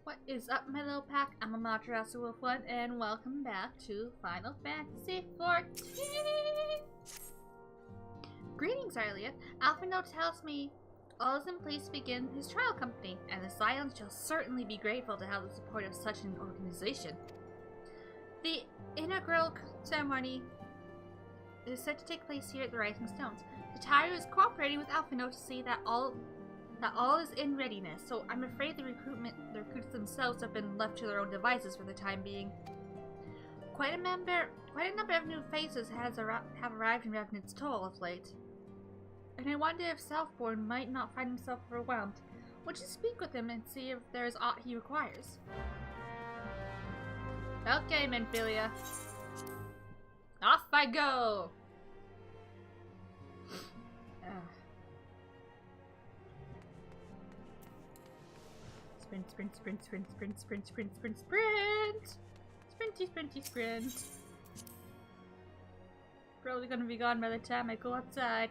What is up, my little pack? I'm Amaterasu Wolf 1, and welcome back to Final Fantasy XIV! Greetings, Arlia. Alphino tells me all is in place to begin his trial company, and the Scions shall certainly be grateful to have the support of such an organization. The inaugural ceremony is set to take place here at the Rising Stones. The Tyro is cooperating with Alphino to see that all is in readiness, so I'm afraid the recruits themselves have been left to their own devices for the time being. Quite a number of new faces have arrived in Revenant's Toll of late. And I wonder if Selfborn might not find himself overwhelmed. Would you speak with him and see if there is aught he requires? Okay, Menphilia. Off I go! Sprint, sprint, sprint, sprint, sprint, sprint, sprint, sprint, sprint! Sprinty, sprinty, sprint. Probably gonna be gone by the time I go outside.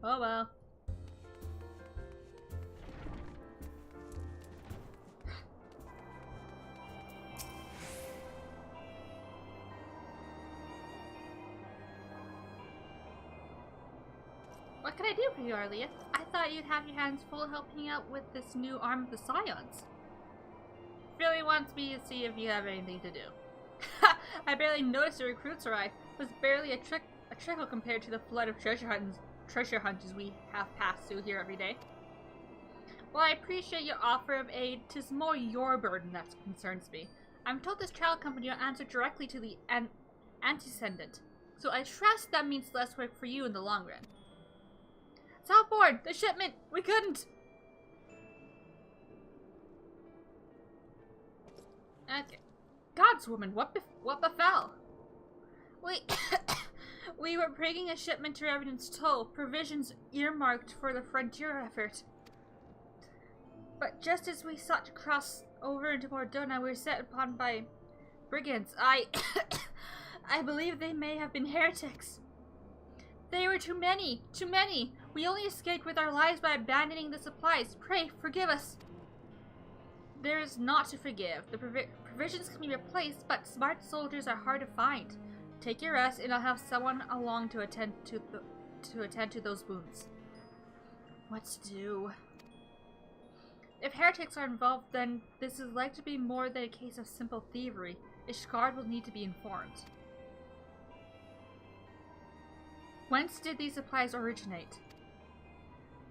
Oh well. What can I do for you, Arlia? I thought you'd have your hands full helping out with this new arm of the Scions. Really wants me to see if you have anything to do. Ha! I barely noticed the recruits arrived. It was barely a trickle compared to the flood of treasure hunters we have passed through here every day. While I appreciate your offer of aid, 'tis more your burden that concerns me. I'm told this trial company will answer directly to the antecedent, so I trust that means less work for you in the long run. Southboard! The shipment! We couldn't! Okay. Godswoman, what befell? We were bringing a shipment to Revenant's Toll, provisions earmarked for the frontier effort. But just as we sought to cross over into Mordona, we were set upon by brigands. I believe they may have been heretics. They were too many! Too many! We only escaped with our lives by abandoning the supplies. Pray, forgive us. There is naught to forgive. The provisions can be replaced, but smart soldiers are hard to find. Take your rest, and I'll have someone along to attend to those wounds. What to do? If heretics are involved, then this is likely to be more than a case of simple thievery. Ishgard will need to be informed. Whence did these supplies originate?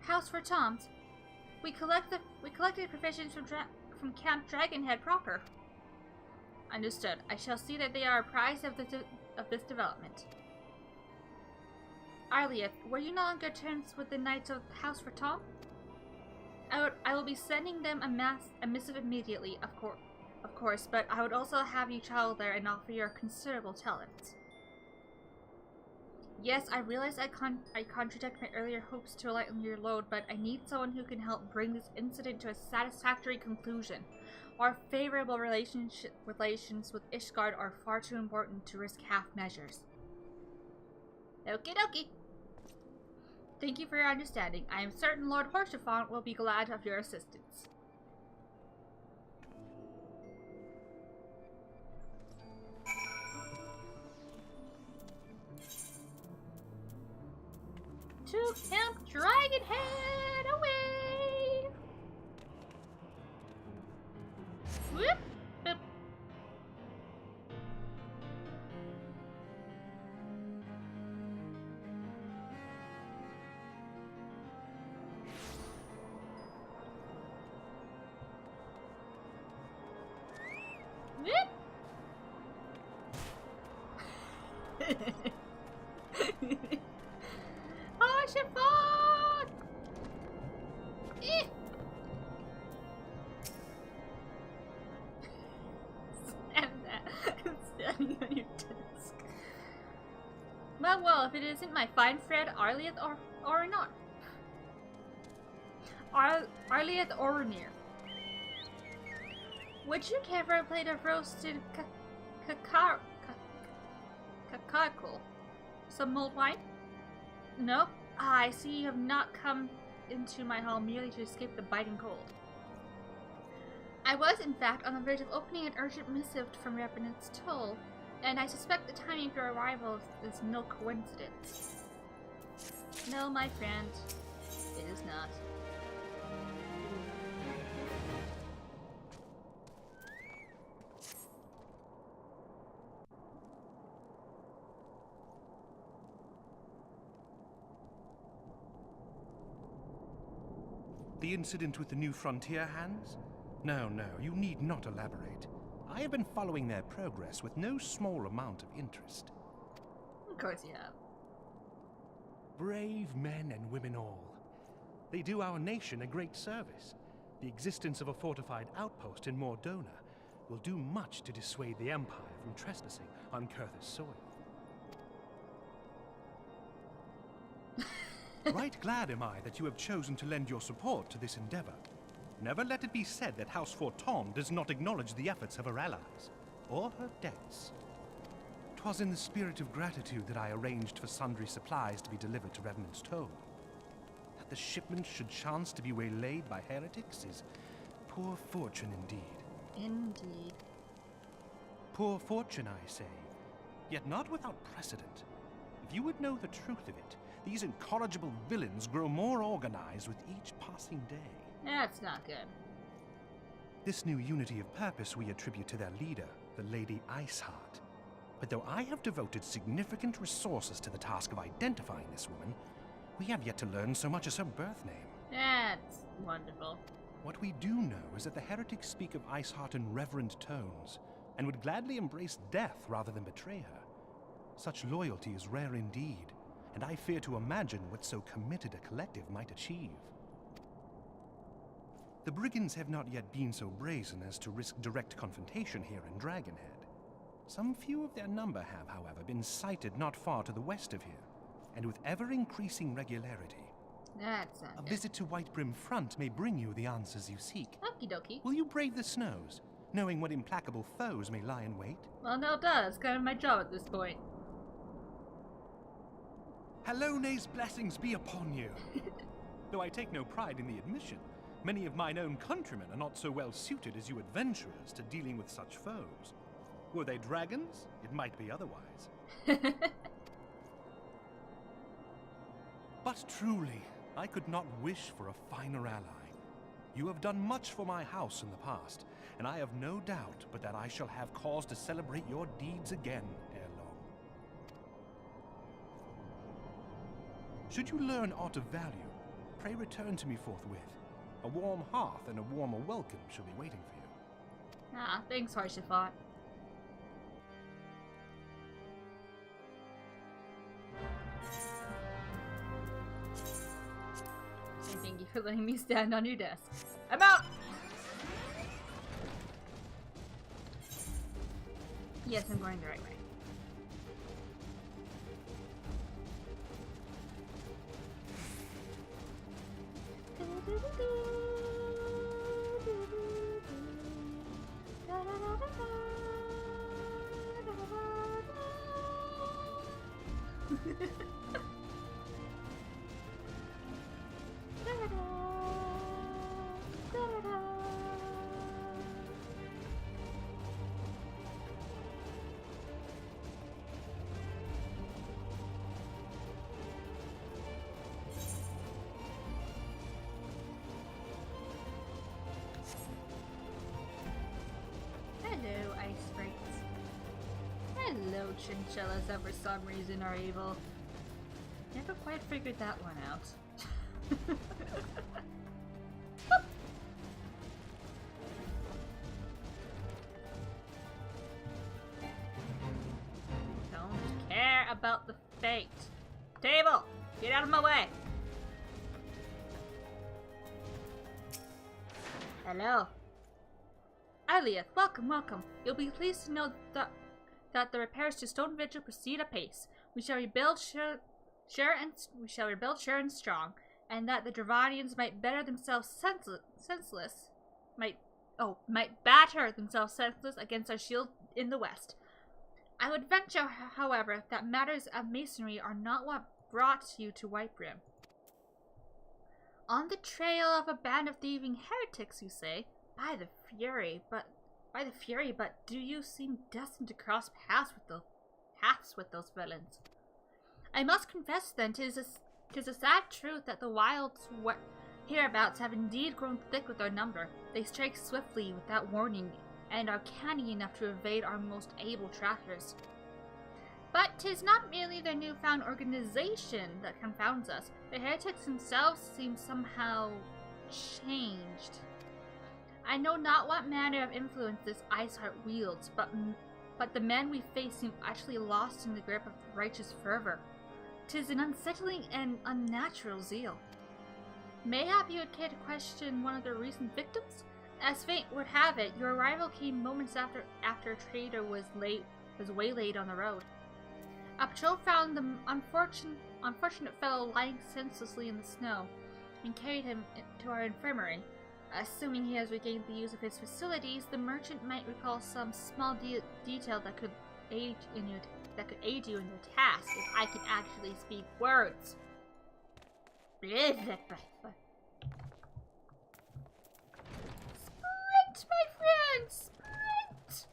House for Toms. We collected provisions from Camp Dragonhead proper. Understood. I shall see that they are apprised of this development. Arlia, were you not on good terms with the Knights of House for Tom? I will be sending them a missive immediately, of course, but I would also have you travel there and offer your considerable talents. Yes, I realize I contradict my earlier hopes to lighten your load, but I need someone who can help bring this incident to a satisfactory conclusion. Our favorable relations with Ishgard are far too important to risk half measures. Okie dokie. Thank you for your understanding. I am certain Lord Horsefont will be glad of your assistance. To Camp Dragonhead, away! Whoop! Boop. Whoop! Oh, Chiffon! Standing on your desk. Well, if it isn't my fine friend Arlia or not. Arlia Oronir. Would you care for a plate of roasted kakakul? Some mulled wine? No? Ah, I see you have not come into my hall merely to escape the biting cold. I was, in fact, on the verge of opening an urgent missive from Revenant's Toll, and I suspect the timing of your arrival is no coincidence. No, my friend, it is not. The incident with the new frontier hands? No, you need not elaborate. I have been following their progress with no small amount of interest. Of course you have. Brave men and women all. They do our nation a great service. The existence of a fortified outpost in Mordona will do much to dissuade the Empire from trespassing on Kurth's soil. Right glad am I that you have chosen to lend your support to this endeavor. Never let it be said that House Forton does not acknowledge the efforts of her allies, or her debts. 'Twas in the spirit of gratitude that I arranged for sundry supplies to be delivered to Revenant's Toll. That the shipment should chance to be waylaid by heretics is poor fortune indeed. Indeed. Poor fortune, I say, yet not without precedent. If you would know the truth of it, these incorrigible villains grow more organized with each passing day. That's not good. This new unity of purpose we attribute to their leader, the Lady Iceheart. But though I have devoted significant resources to the task of identifying this woman, we have yet to learn so much as her birth name. That's wonderful. What we do know is that the heretics speak of Iceheart in reverent tones, and would gladly embrace death rather than betray her. Such loyalty is rare indeed, and I fear to imagine what so committed a collective might achieve. The brigands have not yet been so brazen as to risk direct confrontation here in Dragonhead. Some few of their number have, however, been sighted not far to the west of here, and with ever-increasing regularity. That's not A good. visit to Whitebrim Front may bring you the answers you seek. Okie dokie. Will you brave the snows, knowing what implacable foes may lie in wait? Well, no, it does. It's kind of my job at this point. Halone's blessings be upon you. Though I take no pride in the admission, many of mine own countrymen are not so well suited as you adventurers to dealing with such foes. Were they dragons, it might be otherwise. But truly, I could not wish for a finer ally. You have done much for my house in the past, and I have no doubt but that I shall have cause to celebrate your deeds again ere long. Should you learn aught of value, pray return to me forthwith. A warm hearth and a warmer welcome shall be waiting for you. Ah, thanks, Harshafat. And thank you for letting me stand on your desk. I'm out! Yes, I'm going the right way. Hello, ice sprites. Hello, chinchillas that for some reason are evil. Never quite figured that one out. Don't care about the fate. Table! Get out of my way! Hello. Alieth, welcome. You'll be pleased to know that the repairs to Stone Vigil proceed apace. We shall rebuild sure and strong, and that the Dravanians might batter themselves senseless against our shield in the west. I would venture, however, that matters of masonry are not what brought you to Whitebrim. On the trail of a band of thieving heretics, you say? By the fury, but do you seem destined to cross paths with those villains? I must confess, then, 'tis a sad truth that the wilds hereabouts have indeed grown thick with our number. They strike swiftly, without warning, and are canny enough to evade our most able trackers. But 'tis not merely their newfound organization that confounds us. The heretics themselves seem somehow changed. I know not what manner of influence this Iceheart wields, but the men we face seem actually lost in the grip of righteous fervor. 'Tis an unsettling and unnatural zeal. Mayhap you would care to question one of their recent victims? As fate would have it, your arrival came moments after a trader was waylaid on the road. A patrol found the unfortunate fellow lying senselessly in the snow and carried him to our infirmary. Assuming he has regained the use of his facilities, the merchant might recall some small detail that could aid you in your task if I can actually speak words. Sprint, my friends! Sprint!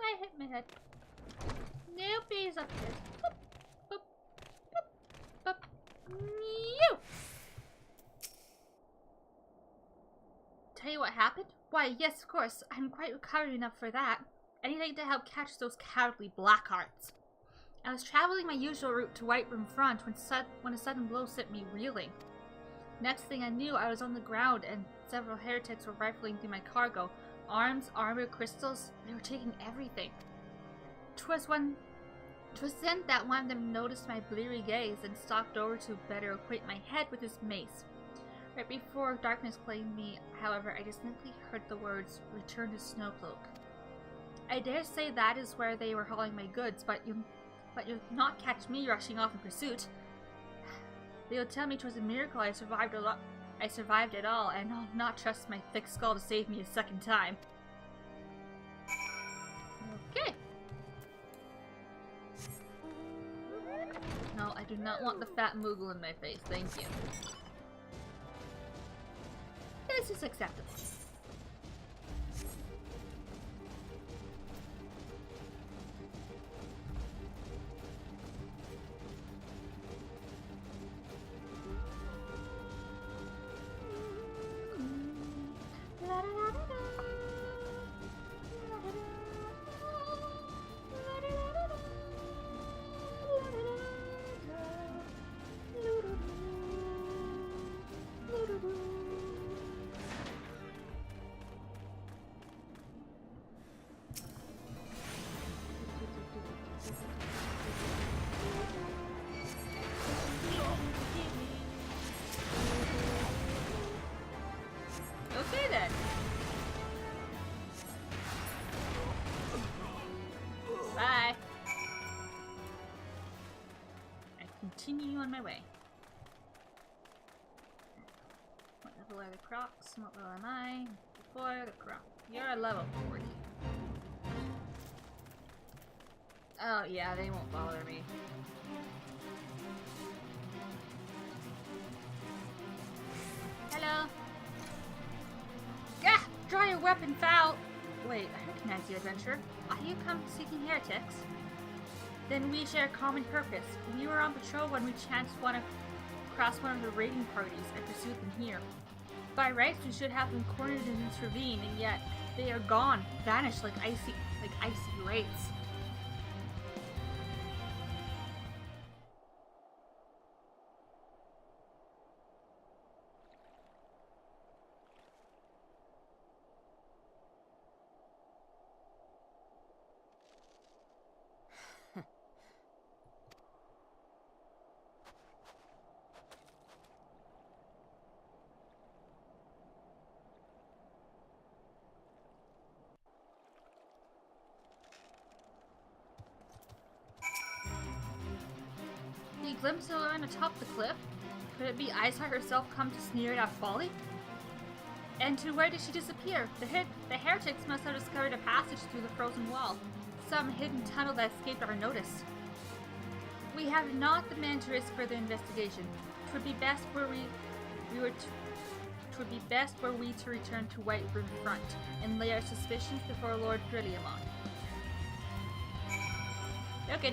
I hit my head. Nope, he's up there. Boop, boop, boop, boop. Mew! Tell you what happened? Why, yes, of course. I'm quite recovered enough for that. Anything to help catch those cowardly blackhearts. I was traveling my usual route to Whiterun Front when a sudden blow sent me reeling. Next thing I knew, I was on the ground and several heretics were rifling through my cargo. Arms, armor, crystals, they were taking everything. 'Twas then that one of them noticed my bleary gaze and stalked over to better acquaint my head with his mace. Right before darkness claimed me, however, I distinctly heard the words, "Return to Snowcloak." I dare say that is where they were hauling my goods, but you'll not catch me rushing off in pursuit. They'll tell me 'twas a miracle I survived it all, and I'll not trust my thick skull to save me a second time. Okay. No, I do not want the fat Moogle in my face, thank you. This is acceptable. Okay then. Bye. I continue on my way. What level are the Crocs? What level am I? Before the Croc. You're a level 40. Oh yeah, they won't bother me. Hello. Yeah, draw your weapon, foul. Wait, I recognize you, adventurer. Are you come seeking heretics? Then we share a common purpose. We were on patrol when we chanced across one of the raiding parties and pursued them here. By rights, we should have them cornered in this ravine, and yet they are gone, vanished like icy wraiths. You glimpse around atop the cliff? Could it be Iceheart herself come to sneer at our folly? And to where did she disappear? The heretics must have discovered a passage through the frozen wall. Some hidden tunnel that escaped our notice. We have not the men to risk further investigation. 'Twould be best were we to return to Whiterun Front and lay our suspicions before Lord Grilliamon. Okay.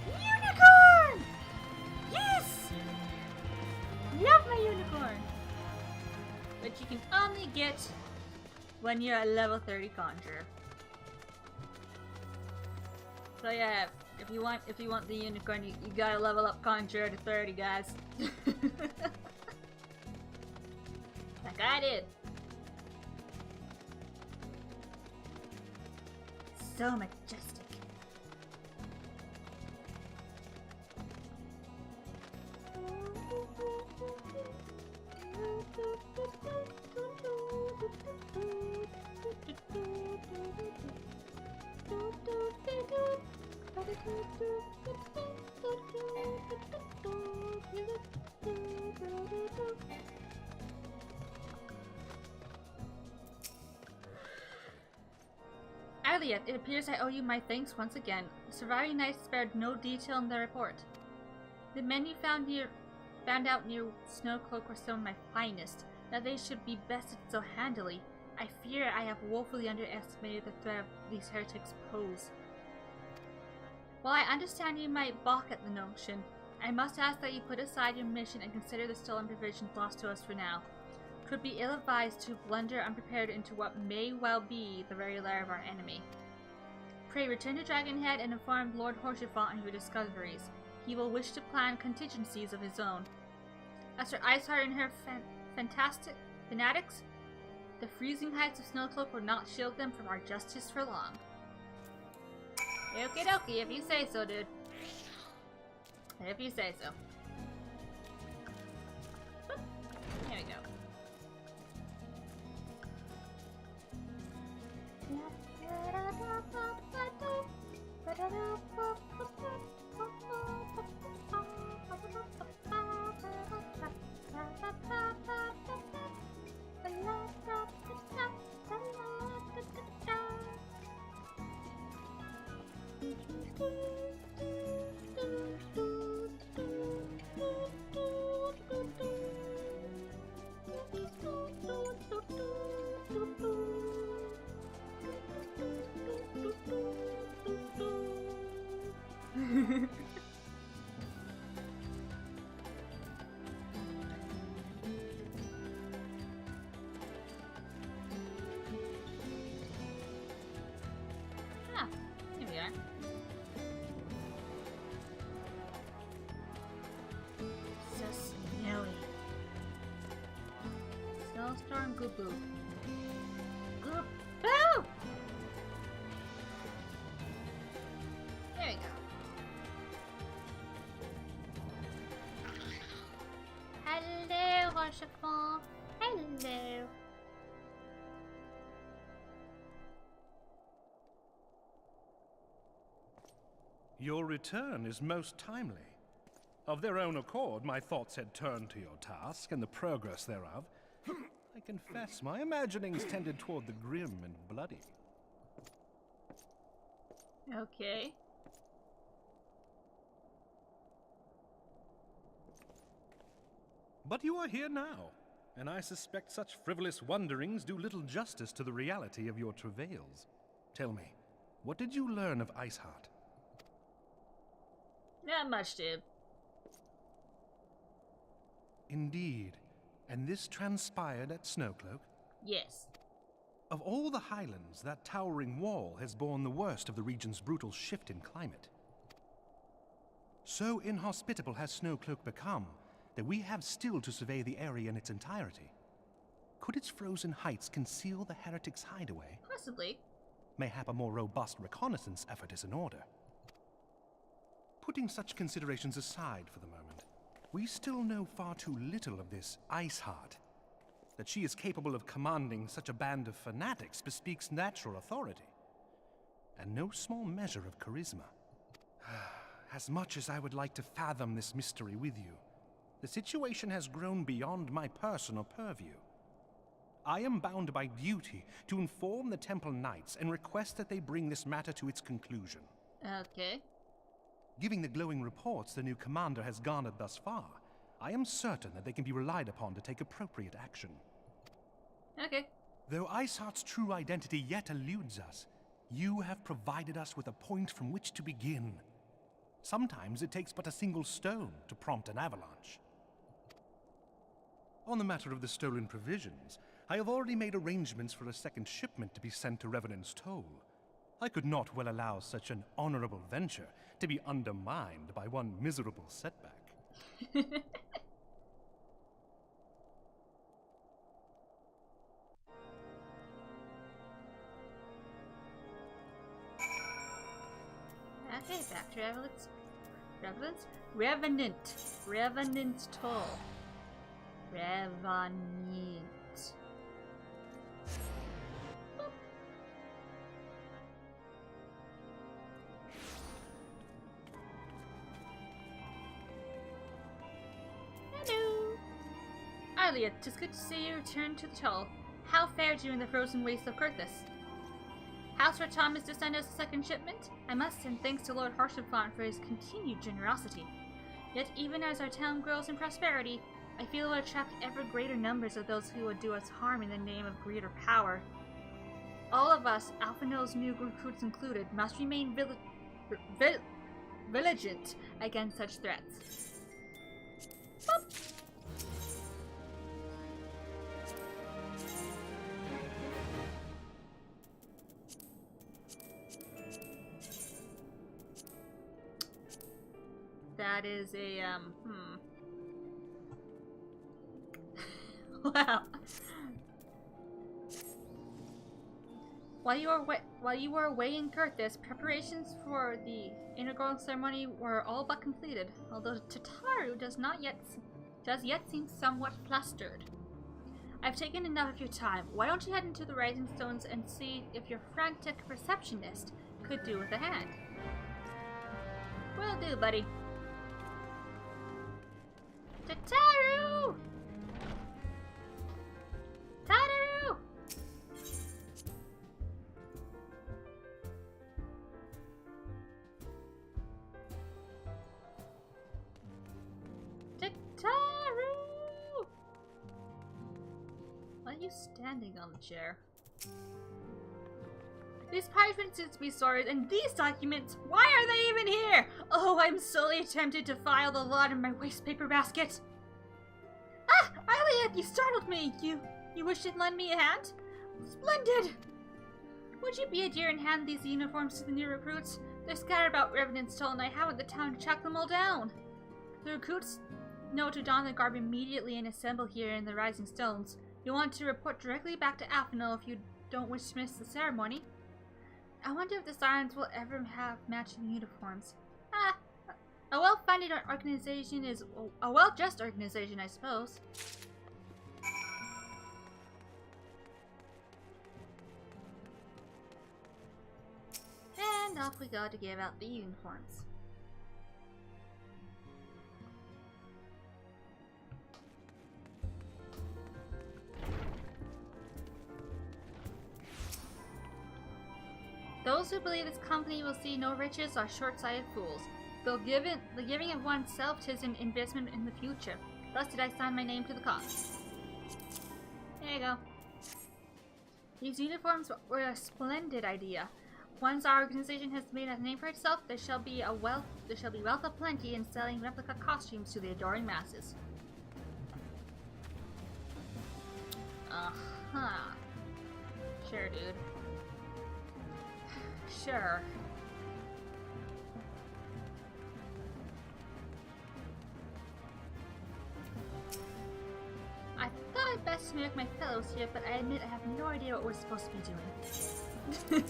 Unicorn! Yes! Love my unicorn! But you can only get when you're a level 30 conjurer. So yeah, if you want the unicorn, you gotta level up conjurer to 30, guys. Like I did. So majestic. Elliot, it appears I owe you my thanks once again. The surviving knights spared no detail in their report. The men you found out near Snowcloak were some of my finest. That they should be bested so handily. I fear I have woefully underestimated the threat these heretics pose. While I understand you might balk at the notion, I must ask that you put aside your mission and consider the stolen provisions lost to us for now. 'Twould be ill-advised to blunder unprepared into what may well be the very lair of our enemy. Pray return to Dragonhead and inform Lord Horsefort of your discoveries. He will wish to plan contingencies of his own. As for Iceheart and her fantastic fanatics, the freezing heights of Snowcloak will not shield them from our justice for long. Okie dokie, if you say so, dude. If you say so. There we go. Ah, here we are. So snowy. Snowstorm Goo Boo. Goo Boo! There we go. Hello, Rochefort. Hello. Your return is most timely. Of their own accord, my thoughts had turned to your task and the progress thereof. I confess, my imaginings tended toward the grim and bloody. Okay. But you are here now, and I suspect such frivolous wonderings do little justice to the reality of your travails. Tell me, what did you learn of Iceheart? Not much, dude. Indeed. And this transpired at Snowcloak? Yes. Of all the highlands, that towering wall has borne the worst of the region's brutal shift in climate. So inhospitable has Snowcloak become that we have still to survey the area in its entirety. Could its frozen heights conceal the heretics' hideaway? Possibly. Mayhap a more robust reconnaissance effort is in order. Putting such considerations aside for the moment, we still know far too little of this Iceheart. That she is capable of commanding such a band of fanatics bespeaks natural authority, and no small measure of charisma. As much as I would like to fathom this mystery with you, The situation has grown beyond my personal purview. I am bound by duty to inform the Temple Knights and request that they bring this matter to its conclusion. Okay. Given the glowing reports the new commander has garnered thus far, I am certain that they can be relied upon to take appropriate action. Okay. Though Iceheart's true identity yet eludes us, you have provided us with a point from which to begin. Sometimes it takes but a single stone to prompt an avalanche. On the matter of the stolen provisions, I have already made arrangements for a second shipment to be sent to Revenant's Toll. I could not well allow such an honorable venture to be undermined by one miserable setback. Okay, back to Revenant's Toll. Revenant. Hello! Arlia, 'tis good to see you return to the Toll. How fared you in the frozen wastes of Kurthus? House for Thomas to send us a second shipment? I must send thanks to Lord Harshaphant for his continued generosity. Yet even as our town grows in prosperity, I feel it will attract ever greater numbers of those who would do us harm in the name of greed or power. All of us, Alphinaud's new recruits included, must remain vigilant against such threats. Boop. That is a, Wow. While you were away in Kurthus, preparations for the inaugural ceremony were all but completed, although Tataru does yet seem somewhat flustered. I've taken enough of your time. Why don't you head into the Rising Stones and see if your frantic receptionist could do with a hand? Will do, buddy. Tataru! Tataru! Tataru! Why are you standing on the chair? These parchments seem to be sorted, and these documents, why are they even here? Oh, I'm sorely tempted to file the lot in my waste paper basket. Ah, Iliad, you startled me. You wish to lend me a hand? Splendid! Would you be a dear and hand these uniforms to the new recruits? They're scattered about Revenant's Toll, and I haven't the time to track them all down. The recruits know to don the garb immediately and assemble here in the Rising Stones. You'll want to report directly back to Alphinaud if you don't wish to miss the ceremony. I wonder if the Sirens will ever have matching uniforms. Ah, a well-funded organization is a well-dressed organization, I suppose. And off we go to give out the uniforms. Those who believe this company will see no riches are short-sighted fools. The giving of oneself is an investment in the future. Thus did I sign my name to the cause. There you go. These uniforms were a splendid idea. Once our organization has made a name for itself, there shall be wealth of plenty in selling replica costumes to the adoring masses. Sure, dude. Sure. I thought I'd best mimic my fellows here, but I admit I have no idea what we're supposed to be doing.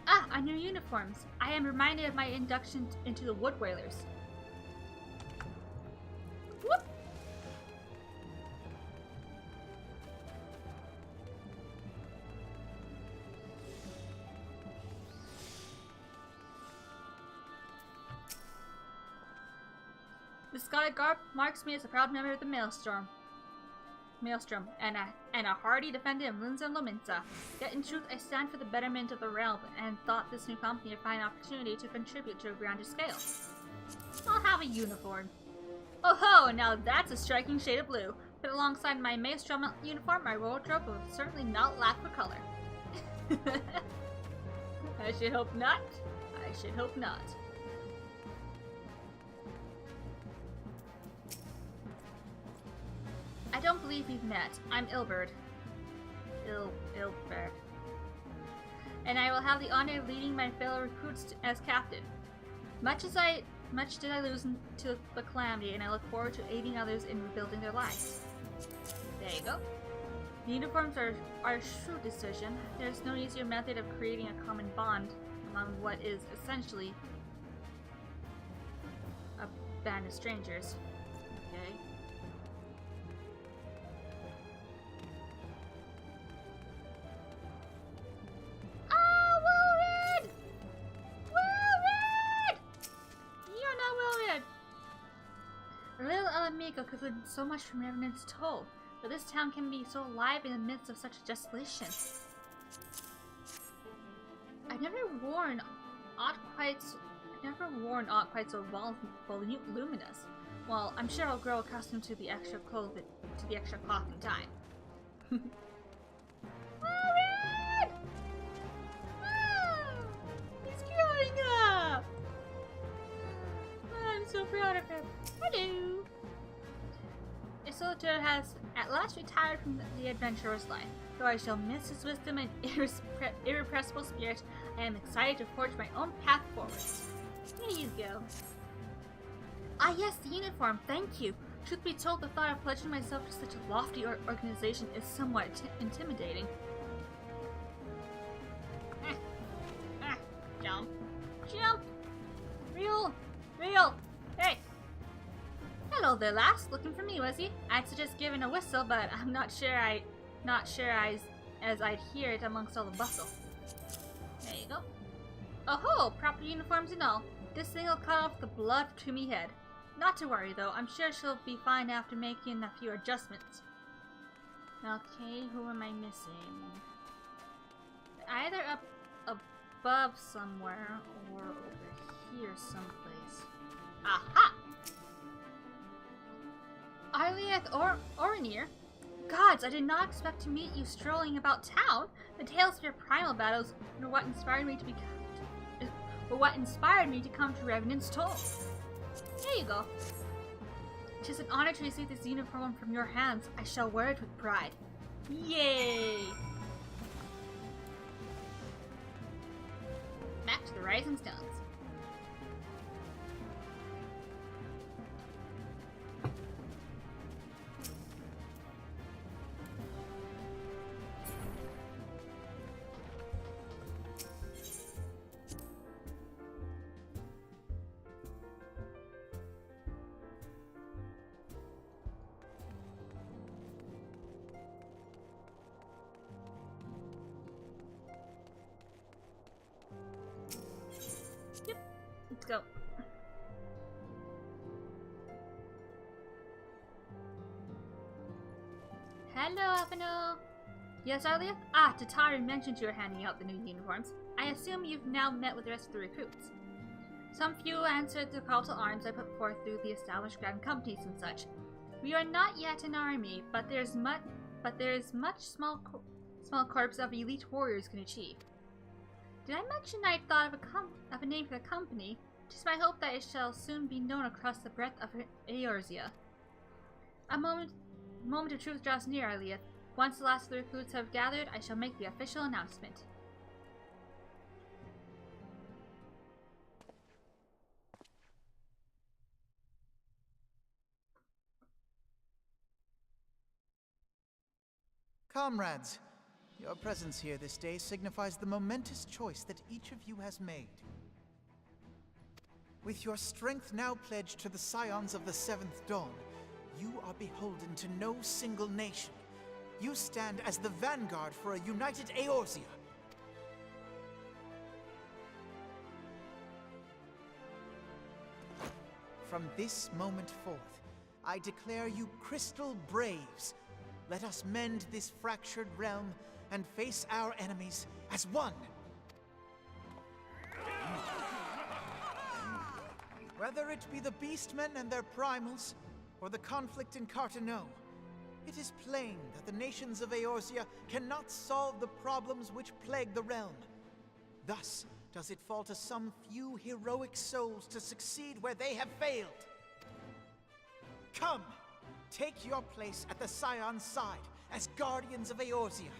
Ah, our new uniforms. I am reminded of my induction into the Wood Whalers. Whoop! The scarlet garb marks me as a proud member of the Maelstrom, and a hardy defender of Linza and Lominsa. Yet in truth, I stand for the betterment of the realm, and thought this new company a fine opportunity to contribute to a grander scale. I'll have a uniform. Oh ho! Now that's a striking shade of blue. But alongside my Maelstrom uniform, my wardrobe will certainly not lack for color. I should hope not. I should hope not. I don't believe we've met. I'm Ilbert. Ilbert. And I will have the honor of leading my fellow recruits as captain. Much did I lose to the calamity, and I look forward to aiding others in rebuilding their lives. There you go. The uniforms are a shrewd decision. There's no easier method of creating a common bond among what is essentially a band of strangers. Okay. Amigo could learn so much from Revenant's Toll, but this town can be so alive in the midst of such desolation. I've never worn aught quite so voluminous. Well, I'm sure I'll grow accustomed to the extra cloth in time. Alright! Oh, he's growing up! I'm so proud of him. Hello! Isolde has at last retired from the adventurer's life. Though I shall miss his wisdom and irrepressible spirit, I am excited to forge my own path forward. Here you go. Ah yes, the uniform, thank you. Truth be told, the thought of pledging myself to such a lofty organization is somewhat intimidating. Jump. Jump! Real! Hey! Hello there, lass. Looking for me, was he? I'd suggest giving a whistle, but I'm not sure as I'd hear it amongst all the bustle. There you go. Oh ho! Proper uniforms and all. This thing'll cut off the blood to me head. Not to worry though, I'm sure she'll be fine after making a few adjustments. Okay, who am I missing? Either up above somewhere or over here someplace. Aha! Arlieth Orinir? Gods, I did not expect to meet you strolling about town. The tales of your primal battles were what inspired me to come to Revenant's Toll. There you go. 'Tis an honor to receive this uniform from your hands. I shall wear it with pride. Yay! Back to the Rising Stones. Let's go. Hello, Avano. Yes, Arlieth? Ah, Tatari mentioned you were handing out the new uniforms. I assume you've now met with the rest of the recruits. Some few answered the call to arms I put forth through the established grand companies and such. We are not yet an army, but there's much small corps of elite warriors can achieve. Did I mention I thought of a name for the company? 'Tis my hope that it shall soon be known across the breadth of Eorzea. A moment of truth draws near, Arlieth. Once the last of the recruits have gathered, I shall make the official announcement. Comrades, your presence here this day signifies the momentous choice that each of you has made. With your strength now pledged to the scions of the Seventh Dawn, you are beholden to no single nation. You stand as the vanguard for a united Eorzea. from this moment forth, I declare you Crystal Braves. Let us mend this fractured realm and face our enemies as one. Whether it be the Beastmen and their primals, or the conflict in Carteneau, it is plain that the nations of Eorzea cannot solve the problems which plague the realm. Thus does it fall to some few heroic souls to succeed where they have failed. Come, take your place at the Scion's side as guardians of Eorzea,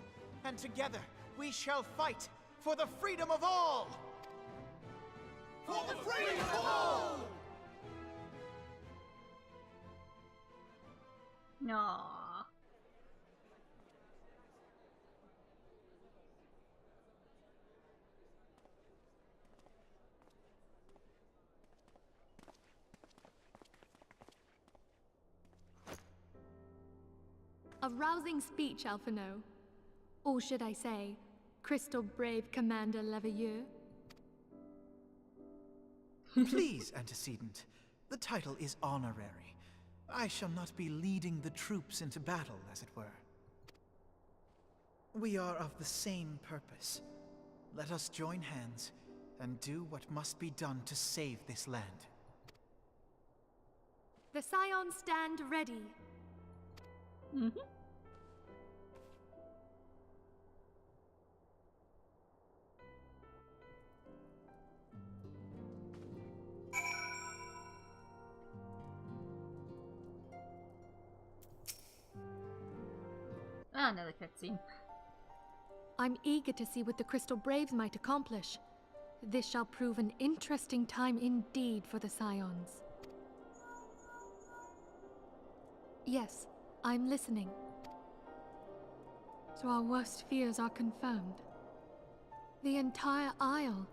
and together we shall fight for the freedom of all! For the freedom of all! No. A rousing speech, Alphino. Or should I say, Crystal Brave Commander Leveilleur? Please, Antecedent. The title is honorary. I shall not be leading the troops into battle, as it were. We are of the same purpose. Let us join hands and do what must be done to save this land. The Scions stand ready. Mm-hmm. Another cutscene. I'm eager to see what the Crystal Braves might accomplish. This shall prove an interesting time indeed for the Scions. Yes, I'm listening. So our worst fears are confirmed. The entire Isle.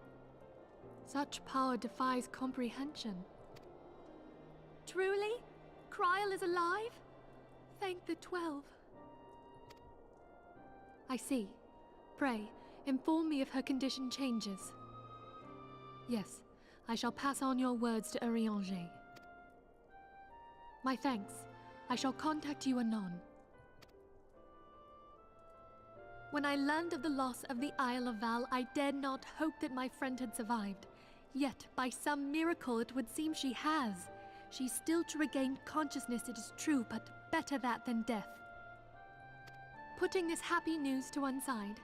Such power defies comprehension. Truly? Kryl is alive? Thank the 12. I see. Pray, inform me if her condition changes. Yes, I shall pass on your words to Urianger. My thanks. I shall contact you anon. When I learned of the loss of the Isle of Val, I dared not hope that my friend had survived. Yet, by some miracle, it would seem she has. She's still to regain consciousness, it is true, but better that than death. Putting this happy news to one side,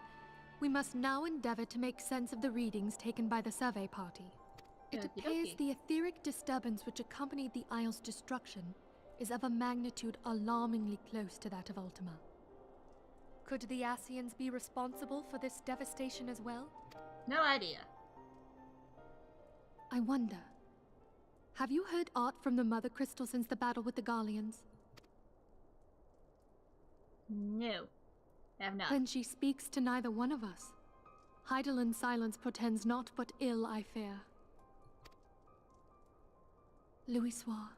we must now endeavor to make sense of the readings taken by the survey party. It appears the etheric disturbance which accompanied the Isle's destruction is of a magnitude alarmingly close to that of Ultima. Could the Ascians be responsible for this devastation as well? No idea. I wonder. Have you heard aught from the Mother Crystal since the battle with the Garleans? No. I have not. Then she speaks to neither one of us. Heidelind's silence portends naught but ill, I fear. Louisoix,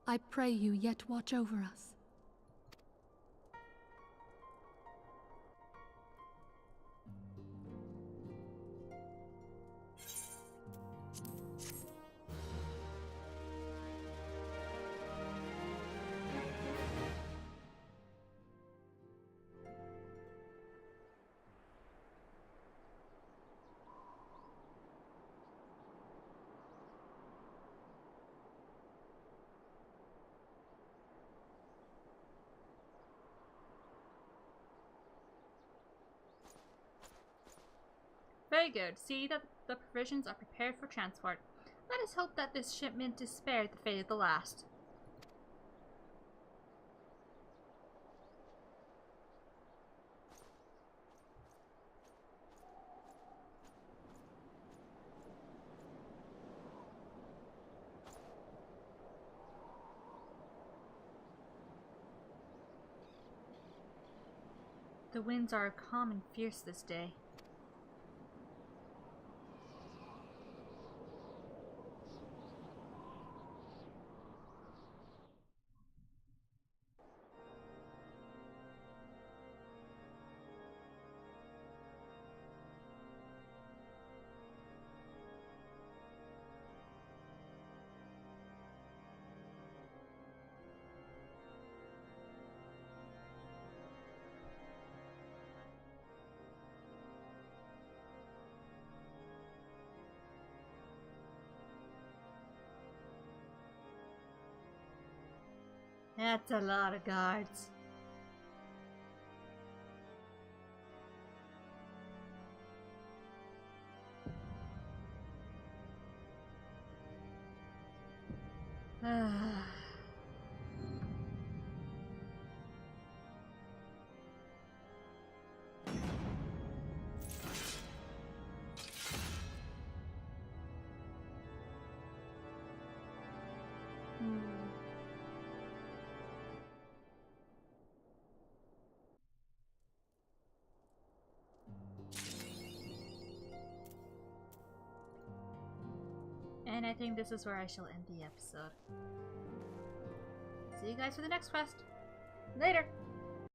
I pray you yet watch over us. Very good. See that the provisions are prepared for transport. Let us hope that this shipment is spared the fate of the last. The winds are calm and fierce this day. That's a lot of guards. And I think this is where I shall end the episode. See you guys for the next quest. Later!